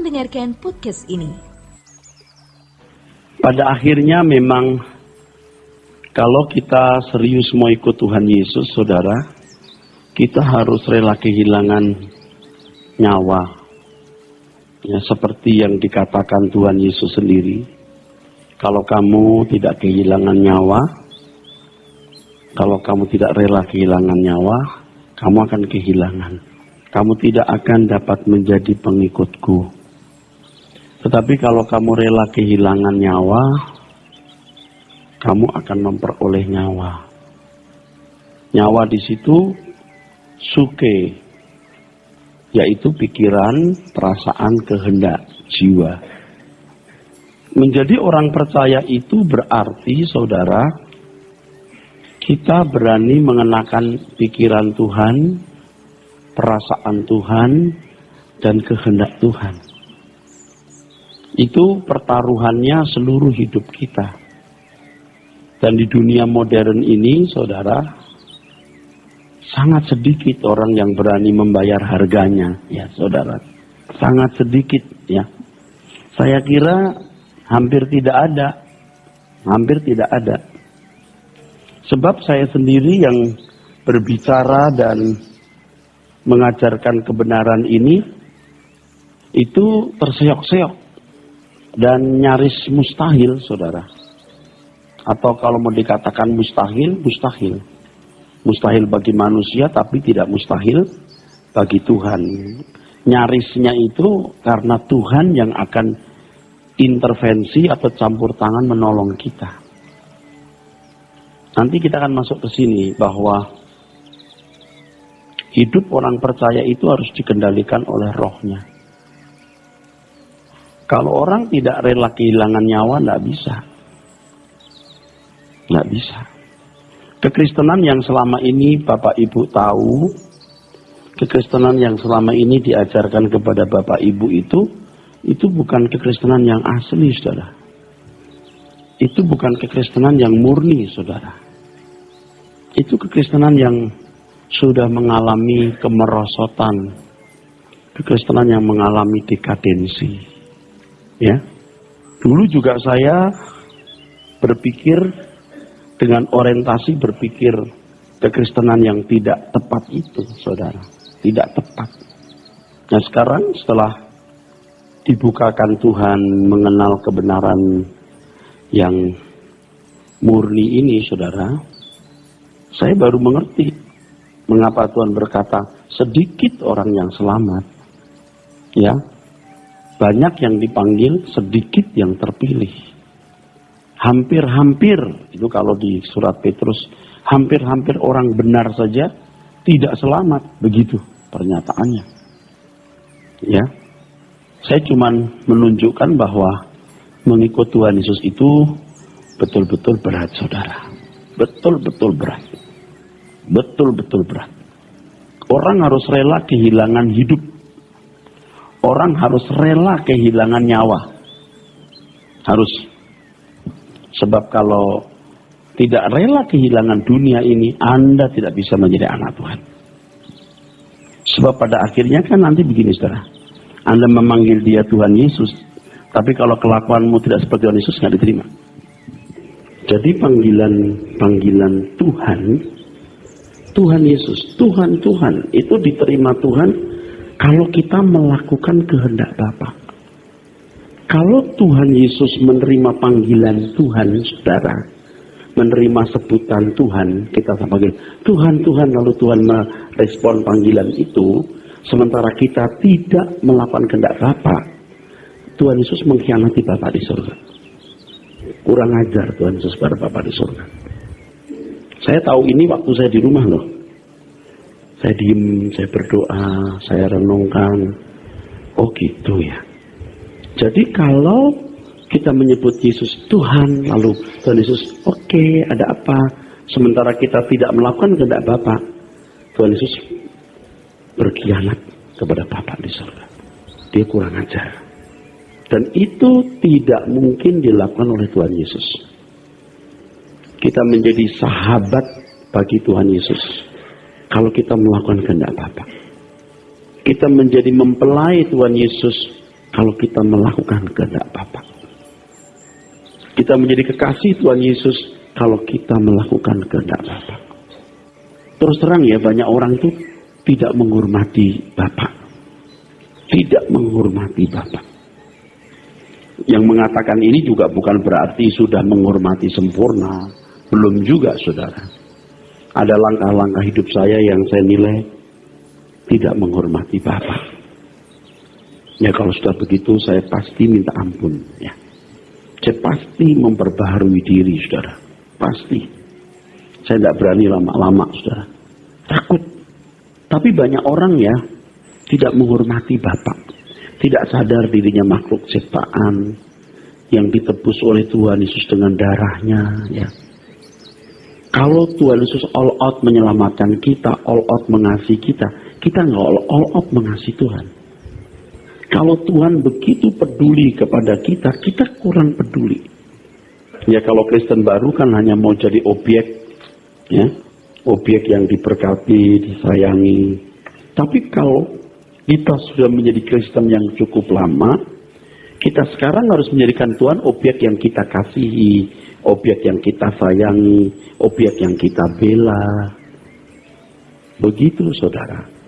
mendengarkan podcast ini. Pada akhirnya memang kalau kita serius mau ikut Tuhan Yesus, saudara, kita harus rela kehilangan nyawa. Ya, seperti yang dikatakan Tuhan Yesus sendiri. Kalau kamu tidak kehilangan nyawa, kalau kamu tidak rela kehilangan nyawa, kamu akan kehilangan. Kamu tidak akan dapat menjadi pengikutku. Tetapi kalau kamu rela kehilangan nyawa, kamu akan memperoleh nyawa. Nyawa di situ suke, yaitu pikiran, perasaan, kehendak, jiwa. Menjadi orang percaya itu berarti, saudara, kita berani mengenakan pikiran Tuhan, perasaan Tuhan, dan kehendak Tuhan. Itu pertaruhannya seluruh hidup kita. Dan di dunia modern ini, saudara, sangat sedikit orang yang berani membayar harganya, ya saudara. Sangat sedikit, ya. Saya kira hampir tidak ada. Hampir tidak ada. Sebab saya sendiri yang berbicara dan mengajarkan kebenaran ini, itu terseok-seok dan nyaris mustahil, saudara. Atau kalau mau dikatakan mustahil, mustahil. Mustahil bagi manusia, tapi tidak mustahil bagi Tuhan. Nyarisnya itu karena Tuhan yang akan intervensi atau campur tangan menolong kita. Nanti kita akan masuk ke sini bahwa hidup orang percaya itu harus dikendalikan oleh rohnya. Kalau orang tidak rela kehilangan nyawa, tidak bisa. Tidak bisa. Kekristenan yang selama ini Bapak Ibu tahu, kekristenan yang selama ini diajarkan kepada Bapak Ibu itu bukan kekristenan yang asli, saudara. Itu bukan kekristenan yang murni, saudara. Itu kekristenan yang sudah mengalami kemerosotan, kekristenan yang mengalami dekadensi. Ya, dulu juga saya berpikir dengan orientasi berpikir kekristenan yang tidak tepat itu, saudara, tidak tepat. Nah sekarang setelah dibukakan Tuhan mengenal kebenaran yang murni ini, saudara, saya baru mengerti mengapa Tuhan berkata, sedikit orang yang selamat. Ya, banyak yang dipanggil, sedikit yang terpilih. Hampir-hampir, itu kalau di surat Petrus, hampir-hampir orang benar saja tidak selamat. Begitu pernyataannya. Ya, saya cuma menunjukkan bahwa mengikut Tuhan Yesus itu betul-betul berat, saudara. Betul-betul berat. Betul-betul berat. Orang harus rela kehilangan hidup. Orang harus rela kehilangan nyawa. Harus. Sebab kalau tidak rela kehilangan dunia ini, Anda tidak bisa menjadi anak Tuhan. Sebab pada akhirnya kan nanti begini, saudara. Anda memanggil dia Tuhan Yesus, tapi kalau kelakuanmu tidak seperti Tuhan Yesus, nggak diterima. Jadi panggilan Tuhan Yesus, Tuhan itu diterima Tuhan kalau kita melakukan kehendak Bapa. Kalau Tuhan Yesus menerima panggilan Tuhan, saudara, menerima sebutan Tuhan, kita panggil Tuhan, lalu Tuhan merespon panggilan itu, sementara kita tidak melakukan kehendak Bapa, Tuhan Yesus mengkhianati Bapa di surga. Kurang ajar Tuhan Yesus pada Bapa di surga. Saya tahu ini waktu saya di rumah loh. Saya diem, saya berdoa, saya renungkan. Oh gitu ya. Jadi kalau kita menyebut Yesus Tuhan, lalu Tuhan Yesus, oke, ada apa? Sementara kita tidak melakukan kehendak Bapa, Tuhan Yesus berkhianat kepada Bapa di surga. Dia kurang ajar. Dan itu tidak mungkin dilakukan oleh Tuhan Yesus. Kita menjadi sahabat bagi Tuhan Yesus kalau kita melakukan kehendak Bapa. Kita menjadi mempelai Tuhan Yesus kalau kita melakukan kehendak Bapa. Kita menjadi kekasih Tuhan Yesus kalau kita melakukan kehendak Bapa. Terus terang ya, banyak orang itu tidak menghormati Bapa. Tidak menghormati Bapa. Yang mengatakan ini juga bukan berarti sudah menghormati sempurna. Belum juga, saudara. Ada langkah-langkah hidup saya yang saya nilai tidak menghormati Bapa. Ya kalau sudah begitu saya pasti minta ampun. Ya. Saya pasti memperbaharui diri, saudara. Pasti. Saya tidak berani lama-lama, saudara. Takut. Tapi banyak orang ya tidak menghormati Bapa. Tidak sadar dirinya makhluk ciptaan yang ditebus oleh Tuhan Yesus dengan darahnya. Ya. Kalau Tuhan Yesus all out menyelamatkan kita, all out mengasihi kita, kita nggak all out mengasihi Tuhan. Kalau Tuhan begitu peduli kepada kita, kita kurang peduli. Ya kalau Kristen baru kan hanya mau jadi objek, ya, objek yang diberkati, disayangi. Tapi kalau kita sudah menjadi Kristen yang cukup lama, kita sekarang harus menjadikan Tuhan objek yang kita kasihi, objek yang kita sayangi, objek yang kita bela. Begitu, saudara.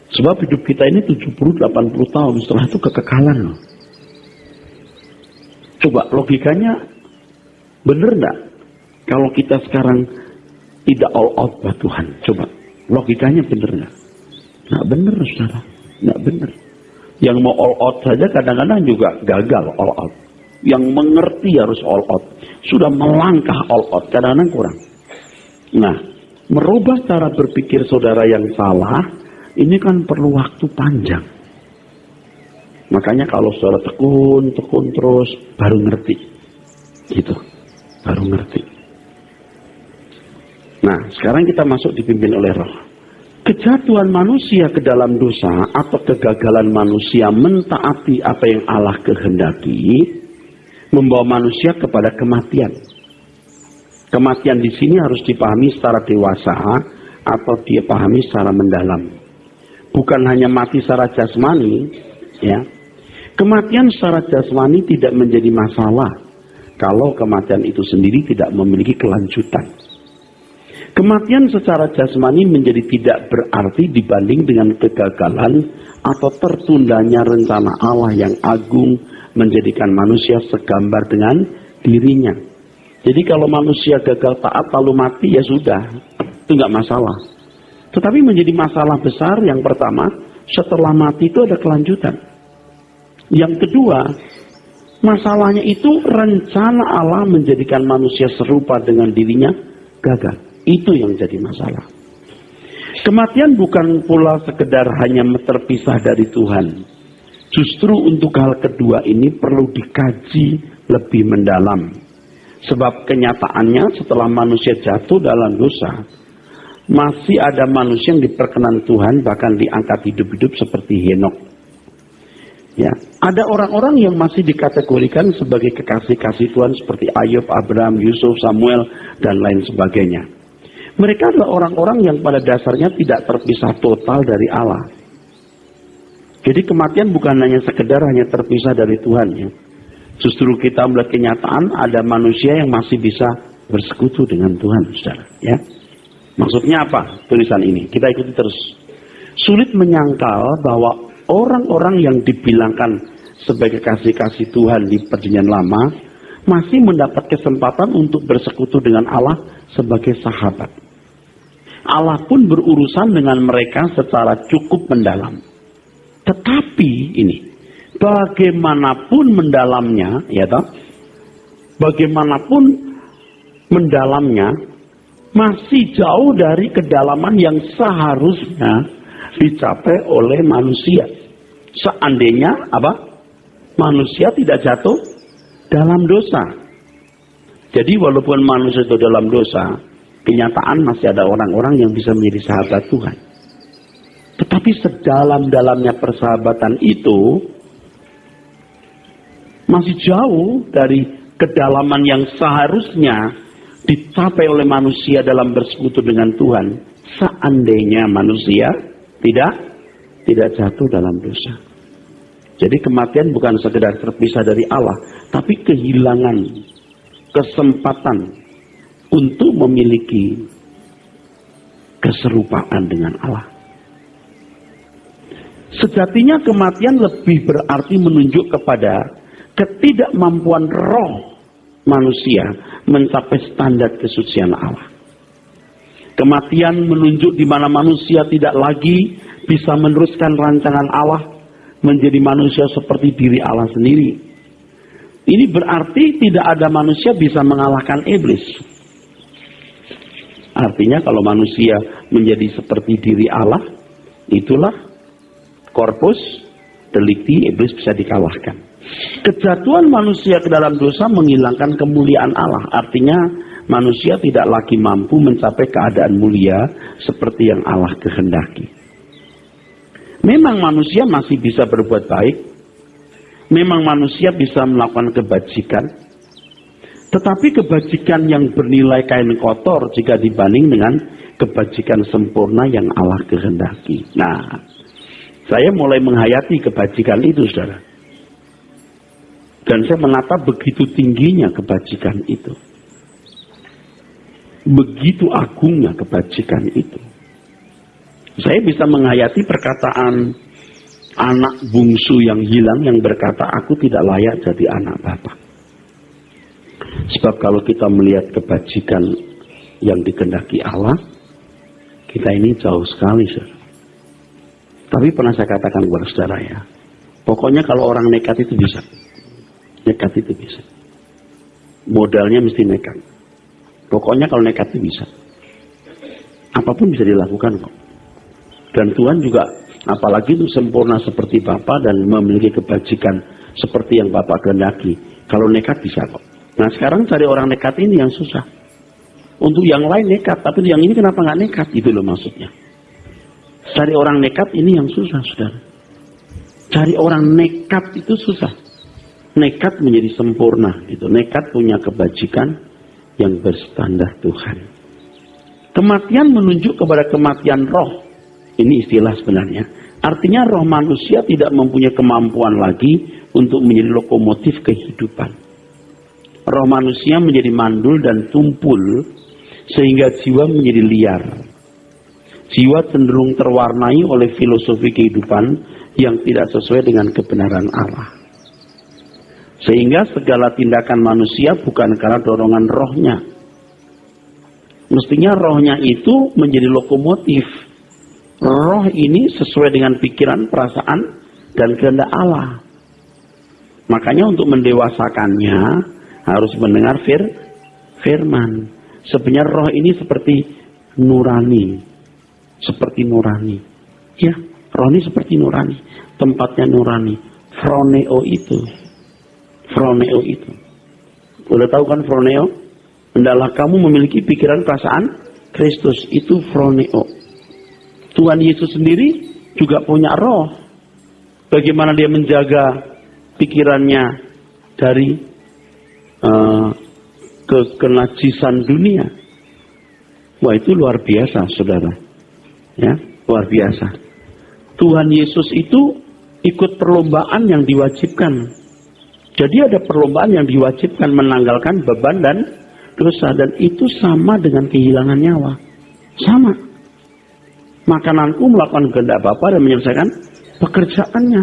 Sebab hidup kita ini 70-80 tahun, setelah itu kekekalan. Coba logikanya benar enggak? Kalau kita sekarang tidak all out buat Tuhan, coba logikanya benar enggak? Enggak benar, saudara. Enggak benar. Yang mau all out saja kadang-kadang juga gagal all out. Yang mengerti harus all out. Sudah melangkah all out, kadang-kadang kurang. Nah, merubah cara berpikir saudara yang salah, ini kan perlu waktu panjang. Makanya kalau saudara tekun terus, baru ngerti. Gitu. Baru ngerti. Nah, sekarang kita masuk dipimpin oleh Roh. Kejatuhan manusia ke dalam dosa atau kegagalan manusia mentaati apa yang Allah kehendaki membawa manusia kepada kematian. Kematian di sini harus dipahami secara dewasa atau dipahami secara mendalam. Bukan hanya mati secara jasmani, ya. Kematian secara jasmani tidak menjadi masalah kalau kematian itu sendiri tidak memiliki kelanjutan. Kematian secara jasmani menjadi tidak berarti dibanding dengan kegagalan atau tertundanya rencana Allah yang agung menjadikan manusia segambar dengan dirinya. Jadi kalau manusia gagal taat lalu mati, ya sudah, itu nggak masalah. Tetapi menjadi masalah besar yang pertama, setelah mati itu ada kelanjutan. Yang kedua, masalahnya itu rencana Allah menjadikan manusia serupa dengan dirinya gagal. Itu yang jadi masalah. Kematian bukan pula sekedar hanya terpisah dari Tuhan. Justru untuk hal kedua ini perlu dikaji lebih mendalam. Sebab kenyataannya setelah manusia jatuh dalam dosa, masih ada manusia yang diperkenan Tuhan bahkan diangkat hidup-hidup seperti Henokh. Ya, ada orang-orang yang masih dikategorikan sebagai kekasih-kasih Tuhan seperti Ayub, Abraham, Yusuf, Samuel dan lain sebagainya. Mereka adalah orang-orang yang pada dasarnya tidak terpisah total dari Allah. Jadi kematian bukan hanya sekedar hanya terpisah dari Tuhan, ya. Justru kita melihat kenyataan ada manusia yang masih bisa bersekutu dengan Tuhan, saudara, ya. Maksudnya apa tulisan ini? Kita ikuti terus. Sulit menyangkal bahwa orang-orang yang dibilangkan sebagai kasih-kasih Tuhan di Perjanjian Lama masih mendapat kesempatan untuk bersekutu dengan Allah sebagai sahabat. Allah pun berurusan dengan mereka secara cukup mendalam. Tetapi ini, bagaimanapun mendalamnya, ya toh, bagaimanapun mendalamnya, masih jauh dari kedalaman yang seharusnya dicapai oleh manusia. Seandainya apa? Manusia tidak jatuh dalam dosa. Jadi walaupun manusia itu dalam dosa, kenyataan masih ada orang-orang yang bisa menjadi sahabat Tuhan. Tetapi sedalam-dalamnya persahabatan itu masih jauh dari kedalaman yang seharusnya dicapai oleh manusia dalam bersekutu dengan Tuhan, seandainya manusia tidak jatuh dalam dosa. Jadi kematian bukan sekedar terpisah dari Allah, tapi kehilangan kesempatan untuk memiliki keserupaan dengan Allah. Sejatinya kematian lebih berarti menunjuk kepada ketidakmampuan roh manusia mencapai standar kesucian Allah. Kematian menunjuk di mana manusia tidak lagi bisa meneruskan rancangan Allah menjadi manusia seperti diri Allah sendiri. Ini berarti tidak ada manusia bisa mengalahkan iblis. Artinya kalau manusia menjadi seperti diri Allah, itulah corpus delicti, iblis bisa dikalahkan. Kejatuhan manusia ke dalam dosa menghilangkan kemuliaan Allah. Artinya manusia tidak lagi mampu mencapai keadaan mulia seperti yang Allah kehendaki. Memang manusia masih bisa berbuat baik. Memang manusia bisa melakukan kebajikan. Tetapi kebajikan yang bernilai kain kotor jika dibanding dengan kebajikan sempurna yang Allah kehendaki. Nah, saya mulai menghayati kebajikan itu, saudara. Dan saya menatap begitu tingginya kebajikan itu. Begitu agungnya kebajikan itu. Saya bisa menghayati perkataan anak bungsu yang hilang yang berkata, aku tidak layak jadi anak Bapa. Sebab kalau kita melihat kebajikan yang dikehendaki Allah, kita ini jauh sekali, saudara. Tapi pernah saya katakan kepada saudara ya, pokoknya kalau orang nekat itu bisa. Nekat itu bisa. Modalnya mesti nekat. Pokoknya kalau nekat itu bisa. Apapun bisa dilakukan kok. Dan Tuhan juga, apalagi itu sempurna seperti Bapa dan memiliki kebajikan seperti yang Bapa kehendaki. Kalau nekat bisa kok. Nah sekarang cari orang nekat ini yang susah. Untuk yang lain nekat, tapi yang ini kenapa nggak nekat? Itu loh maksudnya. Cari orang nekat ini yang susah, saudara. Cari orang nekat itu susah. Nekat menjadi sempurna. Gitu. Nekat punya kebajikan yang berstandar Tuhan. Kematian menunjuk kepada kematian roh. Ini istilah sebenarnya. Artinya roh manusia tidak mempunyai kemampuan lagi untuk menjadi lokomotif kehidupan. Roh manusia menjadi mandul dan tumpul sehingga jiwa menjadi liar. Jiwa cenderung terwarnai oleh filosofi kehidupan yang tidak sesuai dengan kebenaran Allah. Sehingga segala tindakan manusia bukan karena dorongan rohnya. Mestinya rohnya itu menjadi lokomotif. Roh ini sesuai dengan pikiran, perasaan, dan kehendak Allah. Makanya untuk mendewasakannya harus mendengar firman. Sebenarnya roh ini seperti nurani. Seperti nurani. Ya, roh ini seperti nurani. Tempatnya nurani. Phroneo itu. Phroneo itu. Udah tahu kan phroneo? Hendaklah kamu memiliki pikiran perasaan Kristus. Itu phroneo. Tuhan Yesus sendiri juga punya roh. Bagaimana dia menjaga pikirannya dari kenajisan dunia. Wah itu luar biasa, saudara. Ya, luar biasa. Tuhan Yesus itu ikut perlombaan yang diwajibkan. Jadi ada perlombaan yang diwajibkan menanggalkan beban dan dosa. Dan itu sama dengan kehilangan nyawa. Sama. Makananku melakukan kehendak Bapa dan menyelesaikan pekerjaannya.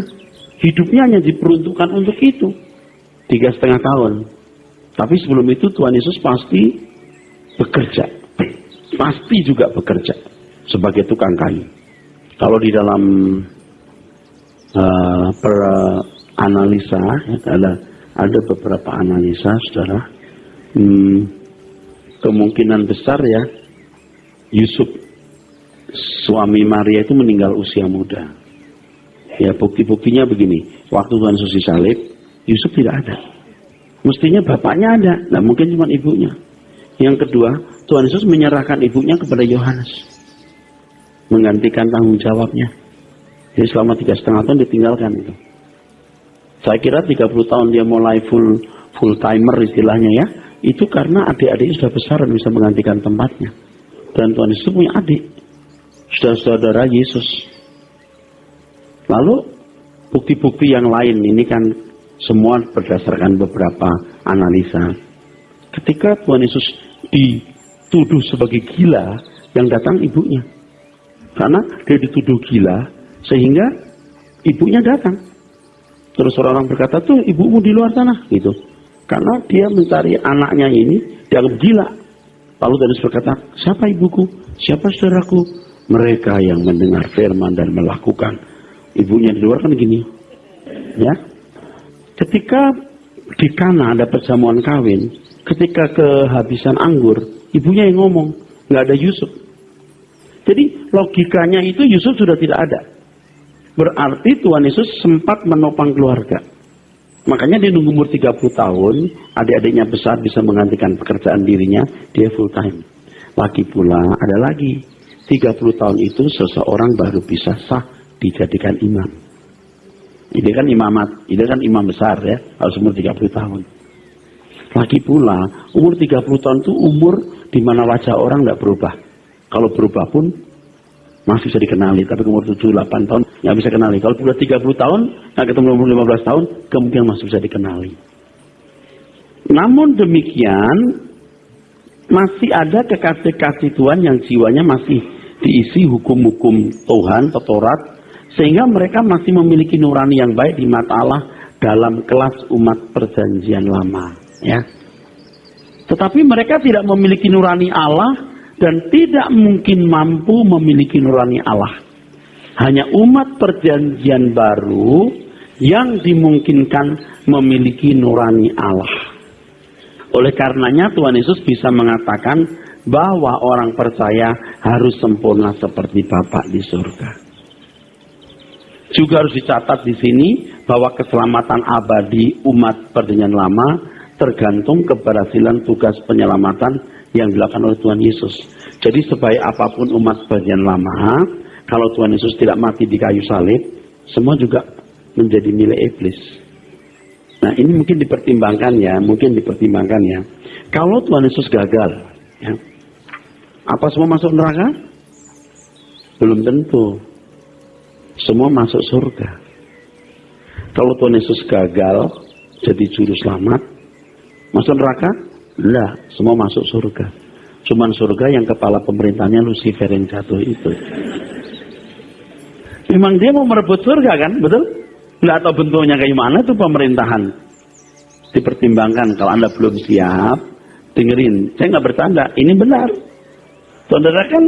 Hidupnya hanya diperuntukkan untuk itu. 3,5 tahun. Tapi sebelum itu Tuhan Yesus pasti bekerja. Pasti juga bekerja. Sebagai tukang kayu. Kalau di dalam analisa, ada beberapa analisa, saudara. Kemungkinan besar ya, Yusuf suami Maria itu meninggal usia muda. Ya bukti-buktinya begini. Waktu Tuhan Yesus disalib, Yusuf tidak ada. Mestinya bapaknya ada, nah mungkin cuma ibunya. Yang kedua, Tuhan Yesus menyerahkan ibunya kepada Yohanes, menggantikan tanggung jawabnya. Jadi selama 3,5 tahun ditinggalkan itu. Saya kira 30 tahun dia mulai full timer istilahnya ya. Itu karena adik-adiknya sudah besar dan bisa menggantikan tempatnya. Dan Tuhan Yesus punya adik, saudara Yesus. Lalu bukti-bukti yang lain ini kan semua berdasarkan beberapa analisa. Ketika Tuhan Yesus dituduh sebagai gila, yang datang ibunya. Karena dia dituduh gila, sehingga ibunya datang. Terus orang berkata, tuh ibumu di luar sana, gitu. Karena dia mencari anaknya ini, dianggap gila. Lalu Tuhan Yesus berkata, siapa ibuku? Siapa saudaraku? Mereka yang mendengar firman dan melakukan. Ibunya di luar kan gini. Ya. Ketika di Kana ada perjamuan kawin, ketika kehabisan anggur, ibunya yang ngomong, nggak ada Yusuf. Jadi logikanya itu Yusuf sudah tidak ada. Berarti Tuhan Yesus sempat menopang keluarga. Makanya dia nunggu umur 30 tahun, adik-adiknya besar bisa menggantikan pekerjaan dirinya, dia full time. Lagi pula ada lagi, 30 tahun itu seseorang baru bisa sah dijadikan imam. Ini kan imamat, ini kan imam besar ya, harus umur 30 tahun. Lagi pula, umur 30 tahun itu umur di mana wajah orang tidak berubah. Kalau berubah pun masih bisa dikenali, tapi umur 7-8 tahun nggak bisa kenali. Kalau sudah 30 tahun, nggak ketemu umur 15 tahun, kemungkinan masih bisa dikenali. Namun demikian, masih ada kekasih-kasih Tuhan yang jiwanya masih diisi hukum-hukum Tuhan, Taurat, sehingga mereka masih memiliki nurani yang baik di mata Allah dalam kelas umat perjanjian lama. Ya. Tetapi mereka tidak memiliki nurani Allah dan tidak mungkin mampu memiliki nurani Allah. Hanya umat perjanjian baru yang dimungkinkan memiliki nurani Allah. Oleh karenanya Tuhan Yesus bisa mengatakan bahwa orang percaya harus sempurna seperti Bapa di surga. Juga harus dicatat di sini bahwa keselamatan abadi umat perjanjian lama tergantung keberhasilan tugas penyelamatan yang dilakukan oleh Tuhan Yesus. Jadi sebaik apapun umat perjanjian lama, kalau Tuhan Yesus tidak mati di kayu salib, semua juga menjadi milik iblis. Nah ini mungkin dipertimbangkan ya, Kalau Tuhan Yesus gagal, ya, apa semua masuk neraka? Belum tentu. Semua masuk surga. Kalau Tuhan Yesus gagal jadi juru selamat, masuk neraka? Lah, semua masuk surga. Cuman surga yang kepala pemerintahnya Lucifer yang jatuh itu. Memang dia mau merebut surga kan, betul? Nggak tahu bentuknya kayak mana itu pemerintahan. Dipertimbangkan, kalau Anda belum siap, dengerin. Saya nggak bercanda, ini benar. Saudara kan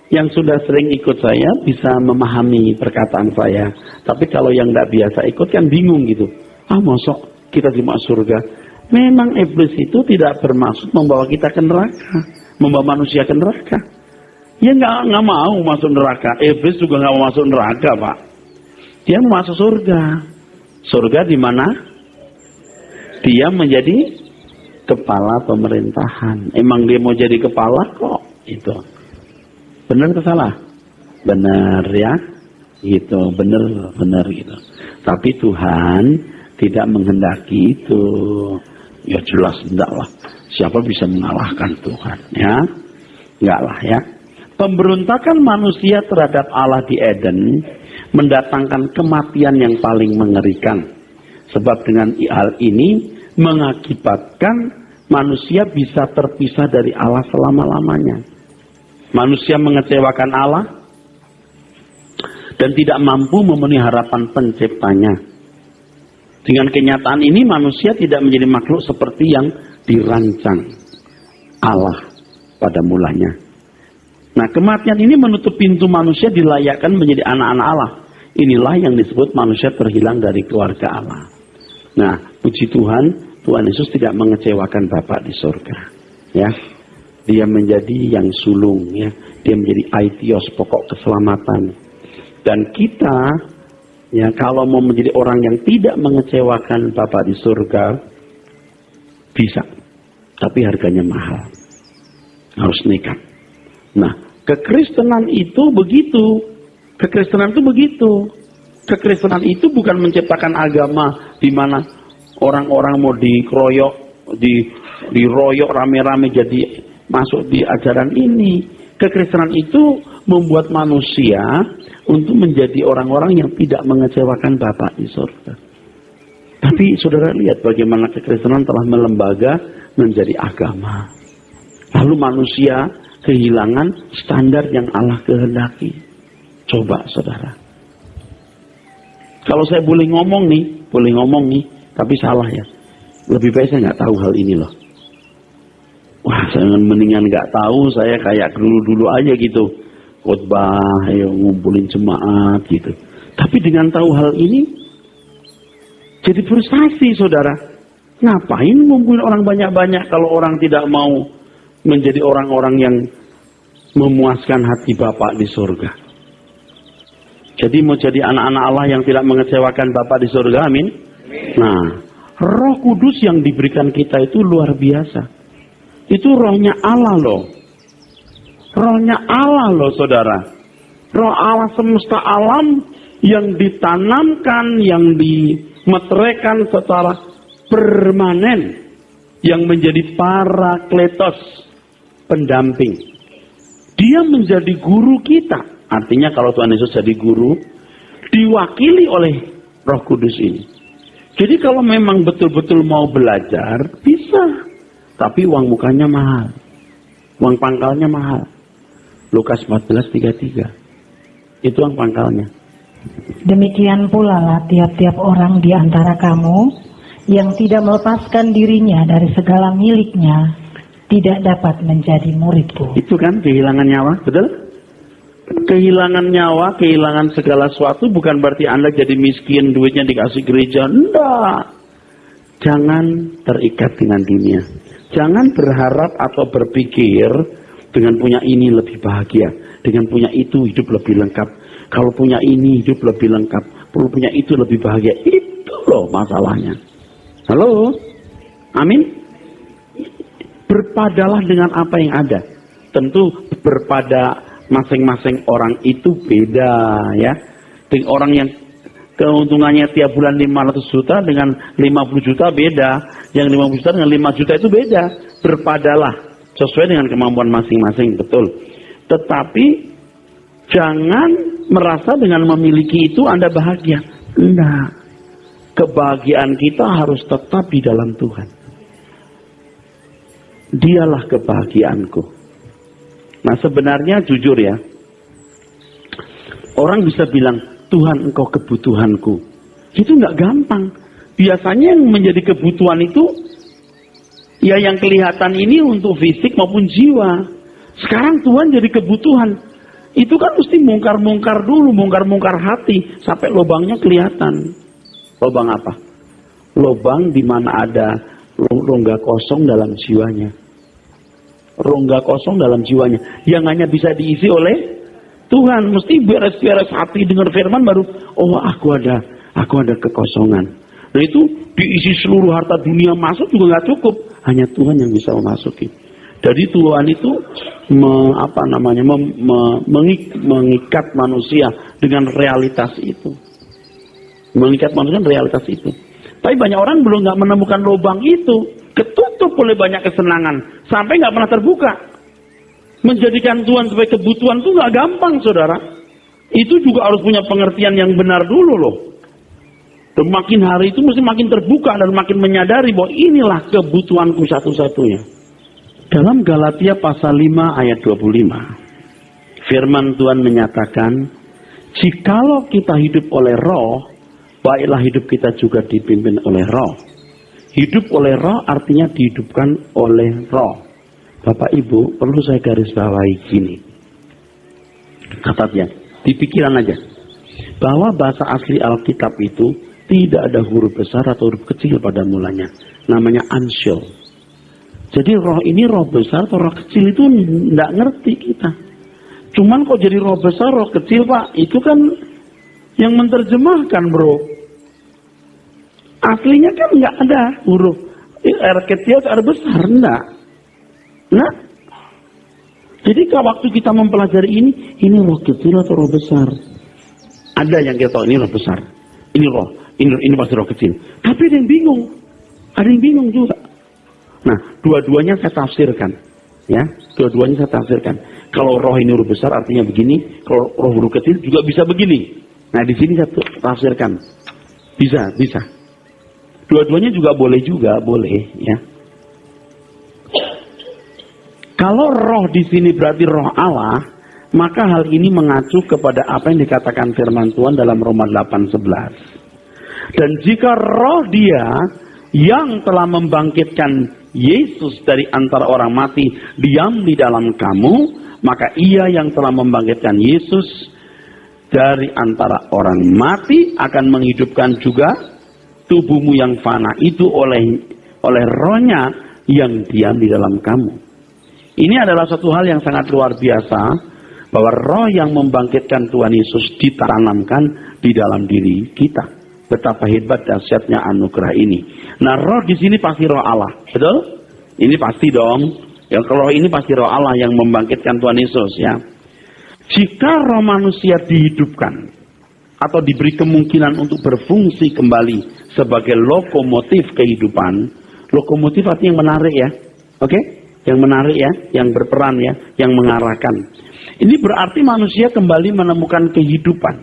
yang sudah sering ikut saya bisa memahami perkataan saya. Tapi kalau yang nggak biasa ikut kan bingung gitu. Mosok kita dimasuk surga. Memang iblis itu tidak bermaksud membawa kita ke neraka, membawa manusia ke neraka. Dia nggak mau masuk neraka. Iblis juga nggak mau masuk neraka, Pak. Dia mau masuk surga. Surga di mana? Dia menjadi kepala pemerintahan. Emang dia mau jadi kepala kok? Itu. Benar atau salah? Benar ya. Gitu, benar gitu. Tapi Tuhan tidak menghendaki itu. Ya jelas enggak lah. Siapa bisa mengalahkan Tuhan ya? Enggak lah ya. Pemberontakan manusia terhadap Allah di Eden mendatangkan kematian yang paling mengerikan. Sebab dengan hal ini mengakibatkan manusia bisa terpisah dari Allah selama-lamanya. Manusia mengecewakan Allah dan tidak mampu memenuhi harapan penciptanya. Dengan kenyataan ini manusia tidak menjadi makhluk seperti yang dirancang Allah pada mulanya. Nah, kematian ini menutup pintu manusia dilayakkan menjadi anak-anak Allah. Inilah yang disebut manusia terhilang dari keluarga Allah. Nah, puji Tuhan, Tuhan Yesus tidak mengecewakan Bapa di surga. Ya, dia menjadi yang sulung, ya, dia menjadi aitios, pokok keselamatan. Dan kita, ya, kalau mau menjadi orang yang tidak mengecewakan Bapa di surga, bisa, tapi harganya mahal, harus nekat. Nah, kekristenan itu begitu. Kekristenan itu begitu. Kekristenan itu bukan menciptakan agama di mana orang-orang mau dikeroyok, diroyok rame-rame jadi masuk di ajaran ini. Kekristenan itu membuat manusia untuk menjadi orang-orang yang tidak mengecewakan Bapa di surga. Tapi saudara lihat bagaimana kekristenan telah melembaga menjadi agama. Lalu manusia kehilangan standar yang Allah kehendaki. Coba saudara. Kalau saya boleh ngomong nih, tapi salah ya. Lebih baik saya nggak tahu hal ini loh. Wah, saya mendingan nggak tahu, saya kayak dulu aja gitu. Khotbah, ayo ngumpulin jemaat gitu. Tapi dengan tahu hal ini, jadi frustasi saudara. Ngapain ngumpulin orang banyak-banyak kalau orang tidak mau menjadi orang-orang yang memuaskan hati Bapa di surga. Jadi mau jadi anak-anak Allah yang tidak mengecewakan Bapa di surga, amin? Nah, Roh Kudus yang diberikan kita itu luar biasa. Itu rohnya Allah loh. Rohnya Allah loh saudara. Roh Allah semesta alam yang ditanamkan, yang dimeteraikan secara permanen. Yang menjadi parakletos, pendamping. Dia menjadi guru kita. Artinya kalau Tuhan Yesus jadi guru, diwakili oleh Roh Kudus ini. Jadi kalau memang betul-betul mau belajar, bisa. Tapi uang mukanya mahal. Uang pangkalnya mahal. Lukas 14:33. Itu uang pangkalnya. Demikian pula lah tiap-tiap orang di antara kamu yang tidak melepaskan dirinya dari segala miliknya, tidak dapat menjadi muridku. Itu kan kehilangan nyawa, betul? Kehilangan nyawa, kehilangan segala sesuatu bukan berarti Anda jadi miskin, duitnya dikasih gereja. Enggak. Jangan terikat dengan dunia. Jangan berharap atau berpikir dengan punya ini lebih bahagia. Dengan punya itu hidup lebih lengkap. Kalau punya ini hidup lebih lengkap. Kalau punya itu lebih bahagia. Itu loh masalahnya. Halo? Amin? Berpadalah dengan apa yang ada. Tentu berpada masing-masing orang itu beda ya. Dengan orang yang keuntungannya tiap bulan 500 juta dengan 50 juta beda. Yang 50 juta dengan 5 juta itu beda. Berpadalah sesuai dengan kemampuan masing-masing, betul. Tetapi jangan merasa dengan memiliki itu Anda bahagia. Enggak. Kebahagiaan kita harus tetap di dalam Tuhan. Dialah kebahagiaanku. Nah sebenarnya jujur ya, orang bisa bilang, Tuhan engkau kebutuhanku. Itu nggak gampang. Biasanya yang menjadi kebutuhan itu, ya yang kelihatan ini untuk fisik maupun jiwa. Sekarang Tuhan jadi kebutuhan. Itu kan mesti mungkar-mungkar dulu, mungkar-mungkar hati, sampai lubangnya kelihatan. Lubang apa? Lubang di mana ada rongga kosong dalam jiwanya. Rongga kosong dalam jiwanya yang hanya bisa diisi oleh Tuhan. Mesti beres-beres hati dengar firman baru, oh aku ada kekosongan. Nah itu diisi seluruh harta dunia masuk juga nggak cukup, hanya Tuhan yang bisa memasuki. Jadi Tuhan itu mengikat manusia dengan realitas itu, mengikat manusia dengan realitas itu. Tapi banyak orang belum nggak menemukan lubang itu. Ketutup oleh banyak kesenangan. Sampai nggak pernah terbuka. Menjadikan Tuhan sebagai kebutuhan itu nggak gampang saudara. Itu juga harus punya pengertian yang benar dulu loh. Dan makin hari itu mesti makin terbuka dan makin menyadari bahwa inilah kebutuhanku satu-satunya. Dalam Galatia pasal 5 ayat 25. Firman Tuhan menyatakan. Jikalau kita hidup oleh roh. Baiklah hidup kita juga dipimpin oleh roh. Hidup oleh roh artinya dihidupkan oleh roh. Bapak Ibu, perlu saya garis bawahi gini. Catatnya, di pikiran aja. Bahwa bahasa asli Alkitab itu tidak ada huruf besar atau huruf kecil pada mulanya. Namanya anshel. Jadi roh ini roh besar atau roh kecil itu tidak ngerti kita. Cuman kok jadi roh besar, roh kecil Pak? Itu kan yang menerjemahkan bro. Aslinya kan nggak ada huruf R kecil atau R besar, enggak. Nah, jadi kalau waktu kita mempelajari ini roh kecil atau roh besar? Ada yang kita tahu ini roh besar, ini roh, ini pasti roh kecil. Tapi ada yang bingung juga. Nah, dua-duanya saya tafsirkan, ya, dua-duanya saya tafsirkan. Kalau roh ini huruf besar artinya begini, kalau roh huruf kecil juga bisa begini. Nah di sini saya tafsirkan. Bisa. Dua-duanya juga boleh ya. Kalau roh di sini berarti roh Allah, maka hal ini mengacu kepada apa yang dikatakan firman Tuhan dalam Roma 8:11. Dan jika roh Dia yang telah membangkitkan Yesus dari antara orang mati diam di dalam kamu, maka Ia yang telah membangkitkan Yesus dari antara orang mati akan menghidupkan juga tubuhmu yang fana itu oleh rohnya yang diam di dalam kamu. Ini adalah satu hal yang sangat luar biasa, bahwa roh yang membangkitkan Tuhan Yesus ditanamkan di dalam diri kita. Betapa hebat dahsyatnya anugerah ini. Nah, roh di sini pasti roh Allah, betul? Ini pasti dong. Yang roh ini pasti roh Allah yang membangkitkan Tuhan Yesus, ya. Jika roh manusia dihidupkan atau diberi kemungkinan untuk berfungsi kembali sebagai lokomotif kehidupan, lokomotif artinya yang menarik ya, oke? Yang menarik ya, yang berperan ya, yang mengarahkan. Ini berarti manusia kembali menemukan kehidupan.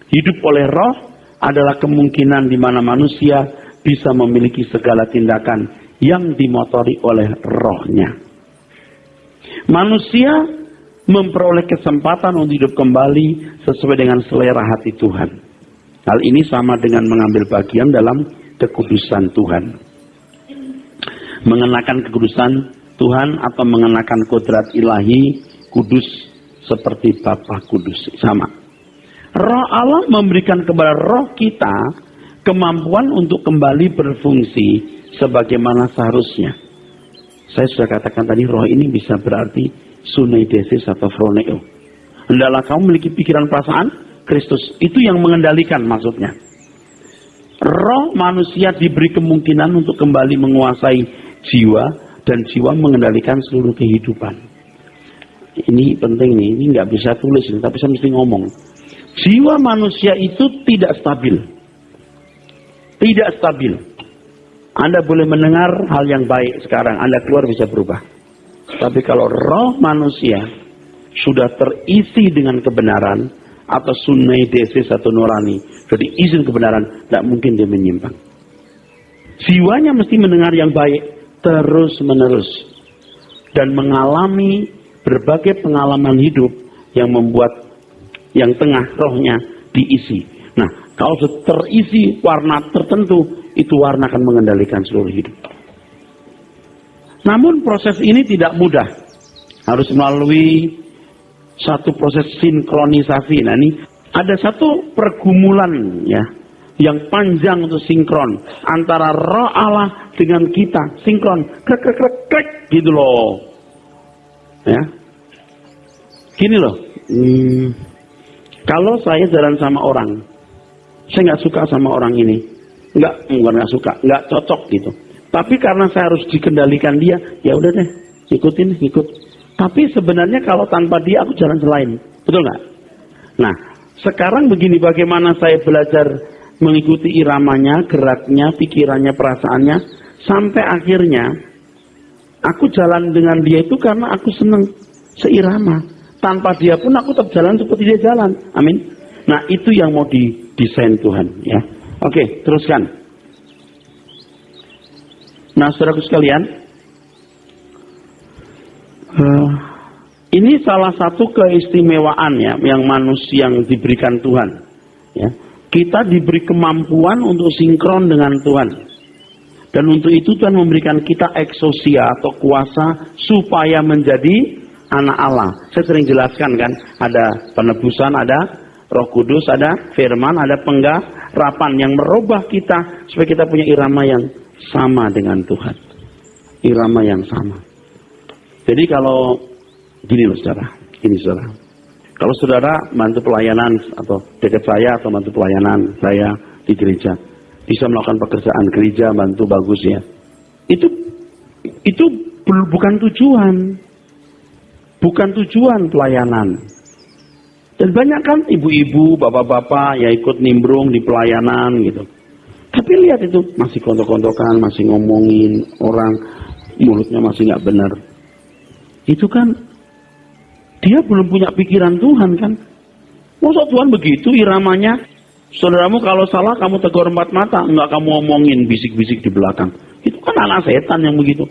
Hidup oleh roh adalah kemungkinan di mana manusia bisa memiliki segala tindakan yang dimotori oleh rohnya. Manusia memperoleh kesempatan untuk hidup kembali sesuai dengan selera hati Tuhan. Hal ini sama dengan mengambil bagian dalam kekudusan Tuhan. Mengenakan kekudusan Tuhan atau mengenakan kodrat ilahi kudus seperti Bapa kudus, sama. Roh Allah memberikan kepada roh kita kemampuan untuk kembali berfungsi sebagaimana seharusnya. Saya sudah katakan tadi, roh ini bisa berarti suneidesis atau phroneo. Hendaklah kamu memiliki pikiran perasaan Kristus. Itu yang mengendalikan maksudnya. Roh manusia diberi kemungkinan untuk kembali menguasai jiwa, dan jiwa mengendalikan seluruh kehidupan. Ini penting nih, ini nggak bisa tulis, tapi saya mesti ngomong. Jiwa manusia itu tidak stabil. Tidak stabil. Anda boleh mendengar hal yang baik sekarang, Anda keluar bisa berubah. Tapi kalau roh manusia sudah terisi dengan kebenaran, atau suneidesis atau nurani, jadi izin kebenaran, tidak mungkin dia menyimpang. Jiwanya mesti mendengar yang baik terus menerus dan mengalami berbagai pengalaman hidup yang membuat yang tengah rohnya diisi. Nah, kalau terisi warna tertentu, itu warna akan mengendalikan seluruh hidup. Namun proses ini tidak mudah, harus melalui satu proses sinkronisasi. Nah, ini ada satu pergumulan ya yang panjang untuk sinkron antara roh Allah dengan kita, sinkron, krek gitu loh, ya. Gini loh, kalau saya jalan sama orang, saya nggak suka sama orang ini, bukan nggak suka, nggak cocok gitu. Tapi karena saya harus dikendalikan dia, ya udah deh, ikut. Tapi sebenarnya kalau tanpa dia aku jalan selain, betul nggak? Nah, sekarang begini, bagaimana saya belajar mengikuti iramanya, geraknya, pikirannya, perasaannya, sampai akhirnya aku jalan dengan dia itu karena aku senang seirama. Tanpa dia pun aku tetap jalan seperti dia jalan. Amin. Nah, itu yang mau didesain Tuhan, ya. Oke, teruskan. Nah, saudaraku sekalian, ini salah satu keistimewaan ya yang manusia yang diberikan Tuhan, ya. Kita diberi kemampuan untuk sinkron dengan Tuhan. Dan untuk itu Tuhan memberikan kita eksosia atau kuasa supaya menjadi anak Allah. Saya sering jelaskan kan, ada penebusan, ada Roh Kudus, ada firman, ada penggarapan yang merubah kita supaya kita punya irama yang sama dengan Tuhan. Irama yang sama. Jadi kalau gini loh saudara, ini saudara. Kalau saudara bantu pelayanan atau dekat saya atau bantu pelayanan saya di gereja, bisa melakukan pekerjaan gereja, bantu bagus ya. Itu bukan tujuan. Bukan tujuan pelayanan. Dan banyak kan ibu-ibu, bapak-bapak ya ikut nimbrung di pelayanan gitu. Tapi lihat itu masih kontok-kontokan, masih ngomongin orang, mulutnya masih nggak benar. Itu kan Dia belum punya pikiran Tuhan kan. Masa Tuhan begitu iramanya? Saudaramu kalau salah kamu tegur empat mata, enggak kamu omongin bisik-bisik di belakang. Itu kan anak setan yang begitu.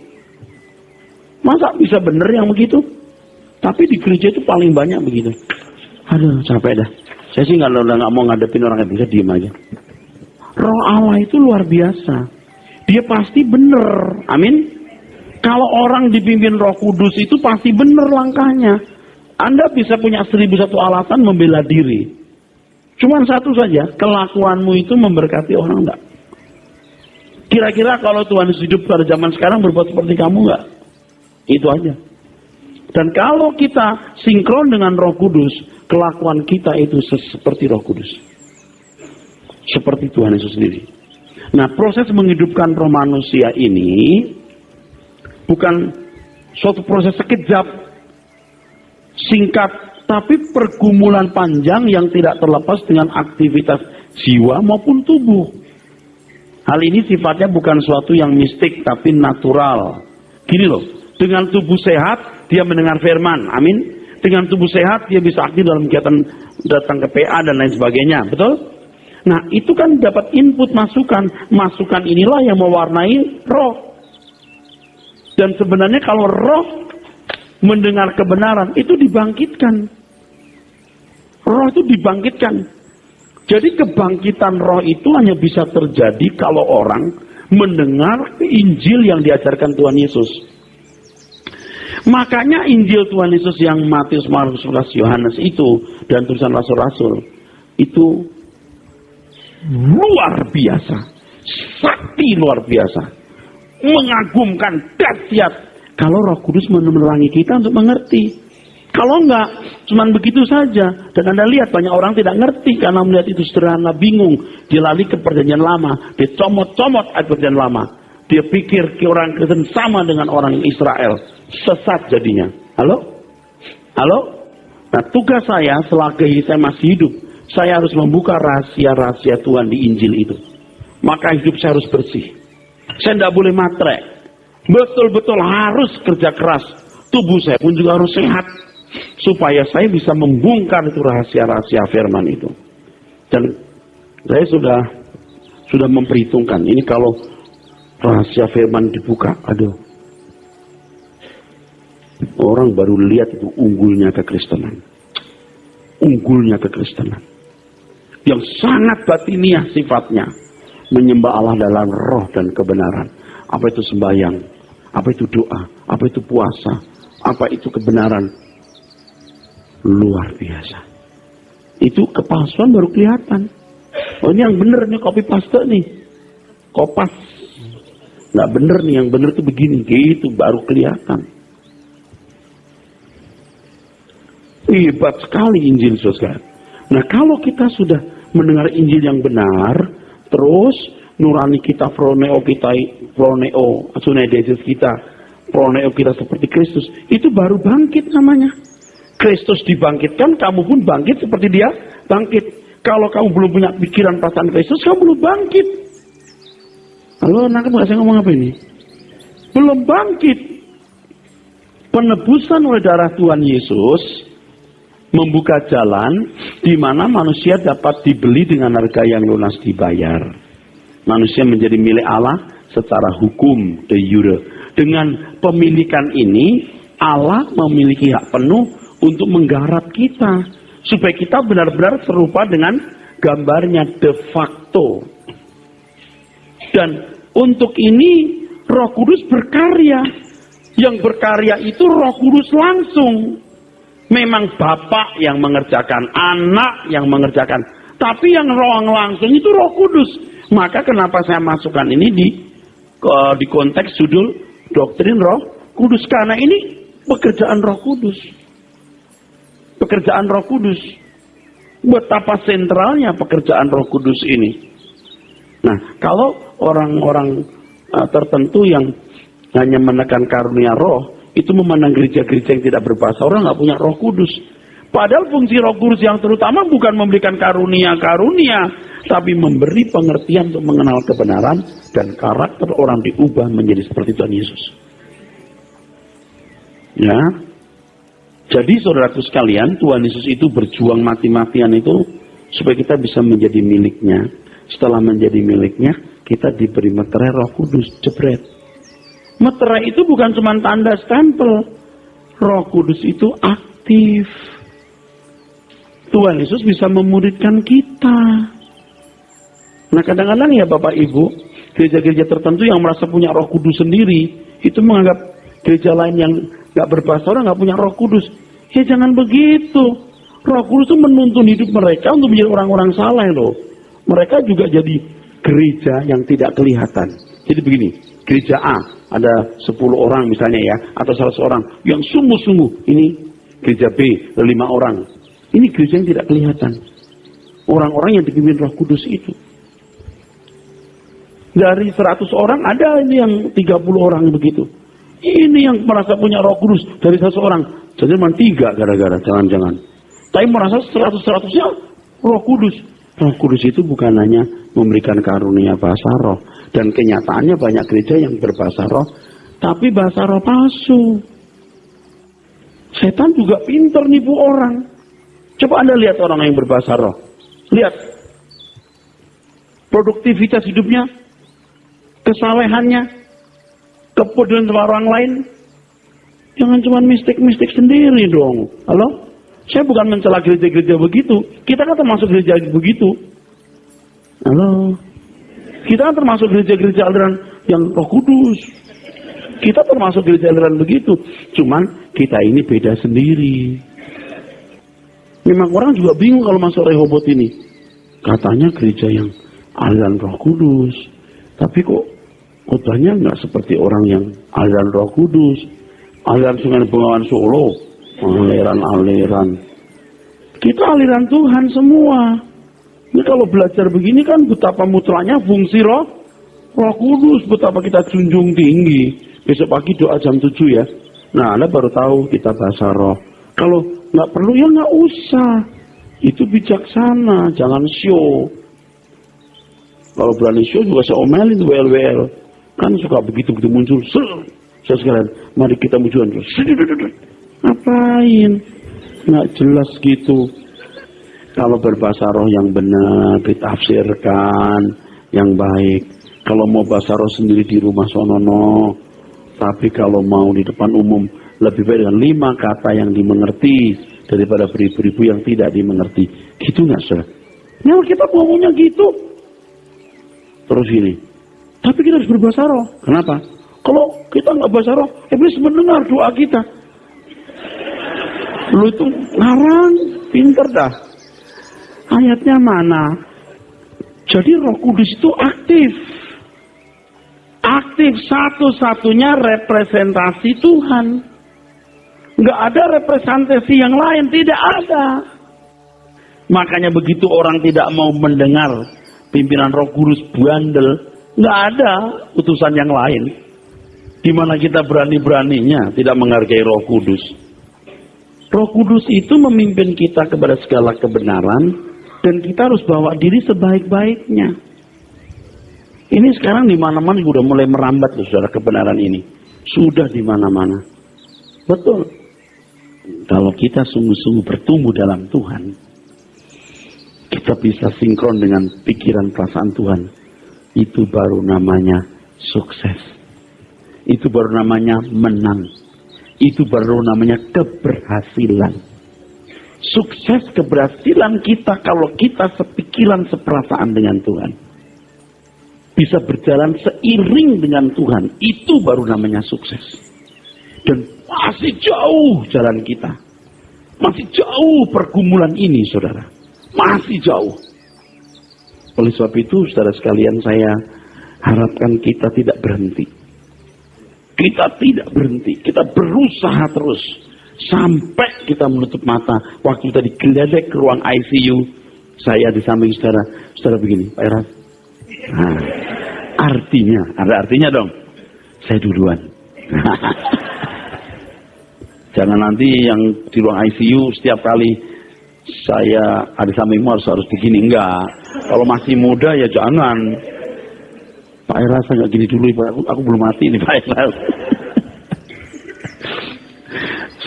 Masa bisa bener yang begitu? Tapi di gereja itu paling banyak begitu. Aduh, capek dah. Saya sih udah nggak mau ngadepin orang yang bisa diem aja. Roh Allah itu luar biasa. Dia pasti bener. Amin. Kalau orang dipimpin Roh Kudus itu pasti bener langkahnya. Anda bisa punya 1001 alasan membela diri. Cuman satu saja, kelakuanmu itu memberkati orang enggak? Kira-kira kalau Tuhan Yesus hidup pada zaman sekarang berbuat seperti kamu enggak? Itu aja. Dan kalau kita sinkron dengan Roh Kudus, kelakuan kita itu seperti Roh Kudus. Seperti Tuhan Yesus sendiri. Nah, proses menghidupkan roh manusia ini bukan suatu proses sekejap, singkat, tapi pergumulan panjang yang tidak terlepas dengan aktivitas jiwa maupun tubuh. Hal ini sifatnya bukan suatu yang mistik, tapi natural. Gini loh, dengan tubuh sehat, dia mendengar firman, amin. Dengan tubuh sehat, dia bisa aktif dalam kegiatan datang ke PA dan lain sebagainya, betul? Nah, itu kan dapat input masukan. Masukan inilah yang mewarnai roh. Dan sebenarnya kalau roh mendengar kebenaran, itu dibangkitkan. Roh itu dibangkitkan. Jadi kebangkitan roh itu hanya bisa terjadi kalau orang mendengar Injil yang diajarkan Tuhan Yesus. Makanya Injil Tuhan Yesus yang Matius, Markus, Lukas, Yohanes itu, dan tulisan rasul-rasul, itu luar biasa. Sakti luar biasa. Mengagumkan, dahsyat. Kalau Roh Kudus menerangi kita untuk mengerti. Kalau enggak, cuman begitu saja. Dan Anda lihat banyak orang tidak ngerti karena melihat itu sederhana, bingung. Dia lari ke perjanjian lama, dia comot-comot ayat perjanjian lama. Dia pikir orang Kristen sama dengan orang Israel, sesat jadinya. Halo? Halo? Nah, tugas saya selagi saya masih hidup, saya harus membuka rahasia-rahasia Tuhan di Injil itu. Maka hidup saya harus bersih. Saya tidak boleh matre. Betul-betul harus kerja keras. Tubuh saya pun juga harus sehat. Supaya saya bisa membongkar itu rahasia-rahasia firman itu. Dan saya sudah memperhitungkan. Ini kalau rahasia firman dibuka, aduh. Orang baru lihat itu unggulnya kekristenan. Unggulnya kekristenan. Yang sangat batiniah sifatnya. Menyembah Allah dalam roh dan kebenaran. Apa itu sembahyang? Apa itu doa? Apa itu puasa? Apa itu kebenaran? Luar biasa. Itu kepalsuan baru kelihatan. Oh, ini yang bener nih, copy paste nih. Kopas. Nggak bener nih, yang bener tuh begini. Gitu baru kelihatan. Hebat sekali Injil, saudara. Nah, kalau kita sudah mendengar Injil yang benar, terus nurani kita, proneo sunedesis kita, proneo kita seperti Kristus, itu baru bangkit namanya. Kristus dibangkitkan, kamu pun bangkit seperti dia bangkit. Kalau kamu belum punya pikiran perasaan Kristus, kamu belum bangkit. Halo, nangkep nggak saya ngomong apa ini? Belum bangkit. Penebusan oleh darah Tuhan Yesus membuka jalan di mana manusia dapat dibeli dengan harga yang lunas dibayar. Manusia menjadi milik Allah secara hukum de jure. Dengan pemilikan ini, Allah memiliki hak penuh untuk menggarap kita supaya kita benar-benar serupa dengan gambarnya de facto. Dan untuk ini Roh Kudus berkarya. Yang berkarya itu Roh Kudus langsung. Memang Bapak yang mengerjakan, anak yang mengerjakan. Tapi yang langsung itu Roh Kudus. Maka kenapa saya masukkan ini di konteks judul doktrin Roh Kudus. Karena ini pekerjaan Roh Kudus. Pekerjaan Roh Kudus. Betapa sentralnya pekerjaan Roh Kudus ini. Nah, kalau orang-orang tertentu yang hanya menekan karunia roh, itu memandang gereja-gereja yang tidak berbahasa, orang nggak punya Roh Kudus. Padahal fungsi Roh Kudus yang terutama bukan memberikan karunia-karunia, tapi memberi pengertian untuk mengenal kebenaran dan karakter orang diubah menjadi seperti Tuhan Yesus. Ya, Jadi saudaraku sekalian, Tuhan Yesus itu berjuang mati-matian itu supaya kita bisa menjadi miliknya. Setelah menjadi miliknya, kita diberi meterai Roh Kudus, jebret. Meterai itu bukan cuma tanda stempel. Roh Kudus itu aktif. Tuhan Yesus bisa memuridkan kita. Nah kadang-kadang ya Bapak Ibu, gereja-gereja tertentu yang merasa punya Roh Kudus sendiri, itu menganggap gereja lain yang gak berbahasa orang gak punya Roh Kudus. Ya jangan begitu. Roh Kudus itu menuntun hidup mereka untuk menjadi orang-orang saleh loh. Mereka juga jadi gereja yang tidak kelihatan. Jadi begini, gereja A ada 10 orang misalnya ya, atau 100 orang yang sungguh-sungguh. Ini gereja B 5 orang. Ini gereja yang tidak kelihatan. Orang-orang yang dipimpin Roh Kudus itu. Dari 100 orang ada ini yang 30 orang begitu. Ini yang merasa punya Roh Kudus dari 100 orang. Jadi cuma 3 gara-gara jangan-jangan. Tapi merasa 100-100-nya Roh Kudus. Roh Kudus itu bukan hanya memberikan karunia bahasa roh. Dan kenyataannya banyak gereja yang berbahasa roh. Tapi bahasa roh palsu. Setan juga pintar nipu orang. Coba Anda lihat orang yang berbahasa roh. Lihat. Produktivitas hidupnya. Kesalehannya. Kepedulian sama orang lain. Jangan cuma mistik-mistik sendiri dong. Halo? Saya bukan mencela gereja-gereja begitu. Kita kan termasuk gereja begitu. Halo? Kita kan termasuk gereja-gereja aliran yang Roh Kudus. Kita termasuk gereja aliran begitu. Cuman kita ini beda sendiri. Memang orang juga bingung kalau masuk Rehoboth ini. Katanya gereja yang aliran Roh Kudus. Tapi kok khotbahnya nggak seperti orang yang aliran Roh Kudus. Aliran Sungai Bengawan Solo. Aliran-aliran. Kita aliran Tuhan semua. Ini kalau belajar begini kan betapa mutlaknya fungsi Roh Kudus, betapa kita junjung tinggi. Besok pagi doa jam 7 ya. Nah, Anda baru tahu kita bahasa roh. Kalau nggak perlu ya nggak usah. Itu bijaksana, jangan show. Kalau berani show juga saya omelin WL. Kan suka begitu-begitu muncul. Saya sekalian, mari kita munculan. Ngapain? Nggak jelas gitu. Kalau berbahasa roh yang benar, ditafsirkan yang baik. Kalau mau bahasa roh sendiri di rumah sonono. Tapi kalau mau di depan umum, lebih baik dengan 5 kata yang dimengerti daripada beribu-ribu yang tidak dimengerti. Gitu nggak sih? Nah kita ngomongnya gitu. Terus ini. Tapi kita harus berbahasa roh. Kenapa? Kalau kita nggak bahasa roh, iblis mendengar doa kita. Lu itu ngarang, pinter dah. Ayatnya mana? Jadi Roh Kudus itu aktif. Aktif satu-satunya representasi Tuhan. Nggak ada representasi yang lain, tidak ada. Makanya begitu orang tidak mau mendengar pimpinan Roh Kudus bandel, nggak ada utusan yang lain. Di mana kita berani-beraninya tidak menghargai Roh Kudus. Roh Kudus itu memimpin kita kepada segala kebenaran dan kita harus bawa diri sebaik-baiknya. Ini sekarang di mana-mana sudah mulai merambat loh, saudara, kebenaran ini. Sudah di mana-mana. Betul. Kalau kita sungguh-sungguh bertumbuh dalam Tuhan, kita bisa sinkron dengan pikiran perasaan Tuhan. Itu baru namanya sukses. Itu baru namanya menang. Itu baru namanya keberhasilan. Sukses keberhasilan kita kalau kita sepikiran seperasaan dengan Tuhan. Bisa berjalan seiring dengan Tuhan. Itu baru namanya sukses. Dan masih jauh jalan kita. Masih jauh pergumulan ini, saudara. Masih jauh. Oleh sebab itu, saudara sekalian, saya harapkan kita tidak berhenti. Kita tidak berhenti. Kita berusaha terus. Sampai kita menutup mata. Waktu kita digeledek ke ruang ICU. Saya di samping saudara. Saudara begini, Pak Eras. Nah, artinya. Ada artinya dong. Saya duluan. Jangan nanti yang di ruang ICU setiap kali saya ada sampingmu harus begini. Enggak. Kalau masih muda ya jangan. Pak Eras nggak gini dulu, aku belum mati nih Pak Eras.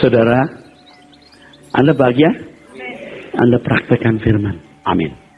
Saudara, Anda bahagia? Anda praktekkan firman. Amin.